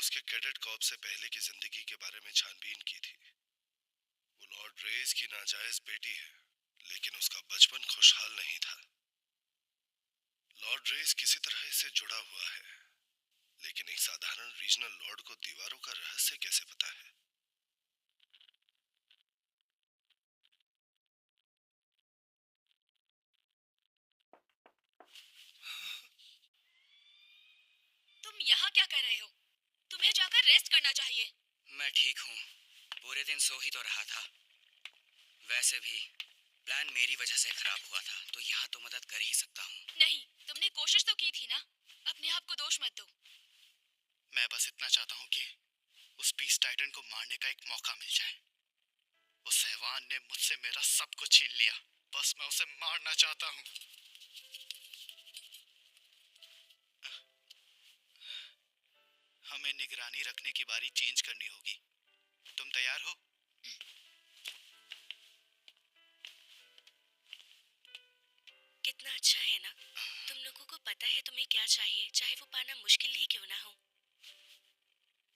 उसके cadet Corp से पहले की जिंदगी के बारे में छानबीन की थी। वो लॉर्ड रेस की नाजायज बेटी है, लेकिन उसका बचपन खुशहाल नहीं था। लॉर्ड रेस किसी तरह इससे जुड़ा हुआ है, लेकिन एक साधारण रीजनल लॉर्ड को दीवारों का रहस्य कैसे पता है? तुम यहाँ क्या कर रहे हो? तुम्हें जाकर रेस्ट करना चाहिए। मैं ठीक हूँ। पूरे दिन सो ही तो रहा था। वैसे भी प्लान मेरी वजह से खराब हुआ था, तो यहाँ तो मदद कर ही सकता हूँ। नहीं, तुमने कोशिश तो की थी ना। अपने आप को दोष मत दो। मैं बस इतना चाहता हूँ कि उस पीस टाइटन को मारने का एक मौका मिल जाए। उस हैवान ने मुझसे मेरा सब कुछ छीन लिया। बस मैं उसे मारना चाहता हूँ। हमें निगरानी रखने की बारी चेंज करनी होगी। तुम तैयार हो? कितना अच्छा है ना, तुम लोगों को पता है तुम्हें क्या चाहिए, चाहे वो पाना मुश्किल ही क्यों ना हो।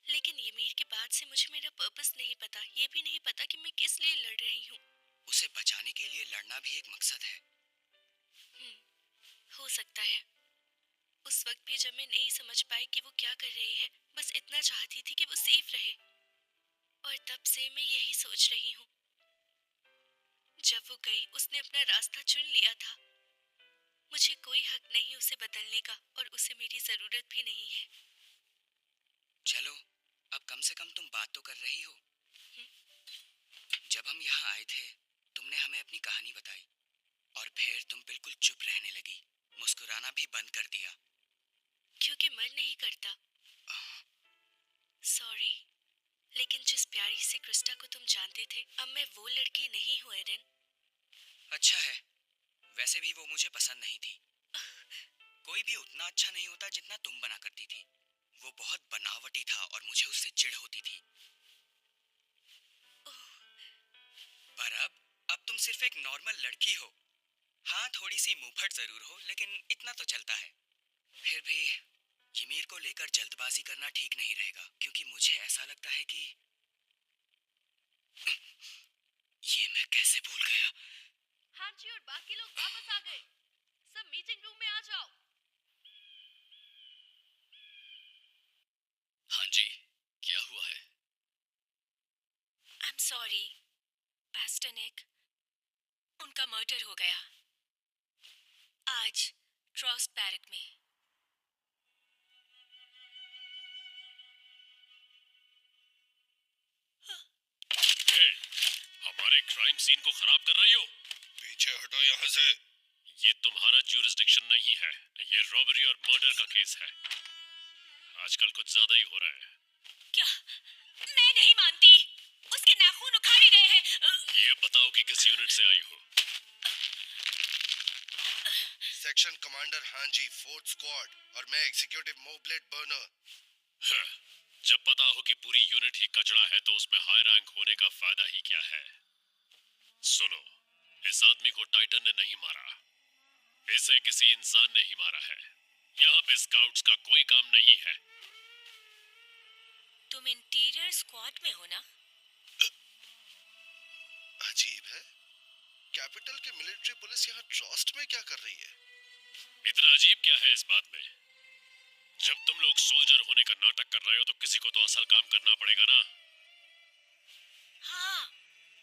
लेकिन ymir के बाद से मुझे मेरा पर्पस नहीं पता। ये भी नहीं पता कि मैं किस लिए लड़ रही हूँ। उसे बचाने के लिए लड़ना भी एक मकसद है। हो सकता है। उस वक्त भी जब मैं नहीं समझ पाई कि वो क्या कर रही है, बस इतना चाहती थी कि वो सेफ रहे। और तब से मैं यही सोच रही हूँ। जब वो गई, उसने अपना रास्ता चुन लिया था। मुझे कोई हक नहीं उसे बदलने का, और उसे मेरी जरूरत भी नहीं है। चलो, अब कम से कम तुम बात तो कर रही हो। जब हम यहाँ आए थे, तुमने हमें अपनी कहानी बताई, और फिर तुम बिल्कुल चुप रहने लगी। मुस्कुराना भी बंद कर दिया। क्योंकि मन नहीं करता। सॉरी, लेकिन जिस प्यारी सी क्रिस्टा को तुम जानते थे, अब मैं वो लड़की नहीं हूँ एरन। अच्छा है, वैसे भी वो मुझे पसंद नहीं थी। कोई भी उतना अच्छा नहीं होता जितना तुम बना करती थी। वो बहुत बनावटी था और मुझे उससे चिढ़ होती थी। पर अब तुम सिर्फ एक नॉर्मल लड़की हो। हाँ, थोड़ी सी मुंहफट जरूर हो, लेकिन इतना तो चलता है। फिर भी ymir को लेकर जल्दबाजी करना ठीक नहीं रहेगा, क्योंकि मुझे ऐसा लगता है कि ये मैं कैसे भूल गया। हाँ जी, और बाकी लोग वापस आ गए। सब मीटिंग रूम में आ जाओ। हाँ जी, क्या हुआ है? आई एम सॉरी पास्टर निक, उनका मर्डर हो गया आज ट्रस्ट बैरक में। हे, हमारे क्राइम सीन को खराब कर रही हो। पीछे हटो यहाँ से। ये तुम्हारा ज्यूरिसडिक्शन नहीं है। ये रॉबरी और मर्डर का केस है। आजकल कुछ ज्यादा ही हो रहा है। क्या? मैं नहीं मानती। उसके नाखून उखाड़े गए हैं। ये बताओ कि किस यूनिट से आई हो? सेक्शन कमांडर हांजी, फोर्थ स्क्वाड, और मैं एग्जीक्यूटिव मोब्लेट बर्नर। जब पता हो कि पूरी यूनिट ही कचड़ा है, तो उसमें हाई रैंक होने का फायदा ही क्या है? सुनो, इस आदमी को टाइटन ने नहीं मारा, इसे किसी इंसान ने ही मारा है। यहाँ पे स्काउट्स का कोई काम नहीं है। तुम इंटीरियर स्क्वाड में हो ना? अजीब है, कैपिटल की मिलिट्री पुलिस यहाँ ट्रस्ट में क्या कर रही है? इतना अजीब क्या है इस बात में? जब तुम लोग सोल्जर होने का नाटक कर रहे हो, तो किसी को तो असल काम करना पड़ेगा ना। हाँ,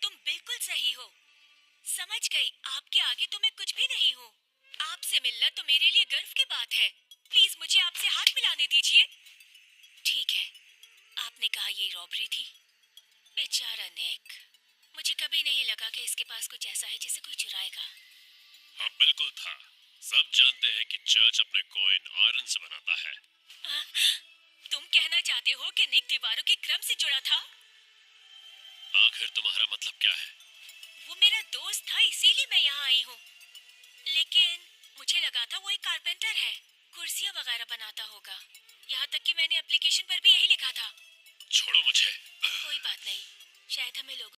तुम बिल्कुल सही हो। समझ गई, आपके आगे तो मैं कुछ भी नहीं हूँ। आपसे मिलना तो मेरे लिए गर्व की बात है। प्लीज मुझे आपसे हाथ मिलाने दीजिए। ठीक है, आपने कहा ये रॉबरी थी। बेचारा निक, मुझे कभी नहीं लगा कि इसके पास कुछ ऐसा है जिसे कोई चुराएगा। हाँ, बिल्कुल था। सब जानते हैं कि चर्च अपने कॉइन आयरन से बनाता है। तुम कहना चाहते हो कि निक दीवारों के क्रम से जुड़ा था? आखिर तुम्हारा मतलब क्या है? वो मेरा दोस्त था, इसीलिए मैं यहाँ आई हूँ। लेकिन मुझे लगा था वो एक कारपेंटर है, कुर्सियाँ वगैरह बनाता होगा। यहाँ तक कि मैंने एप्लीकेशन पर भी यही लिखा था। छोड़ो मुझे। कोई बात नहीं, शायद हमें लोगों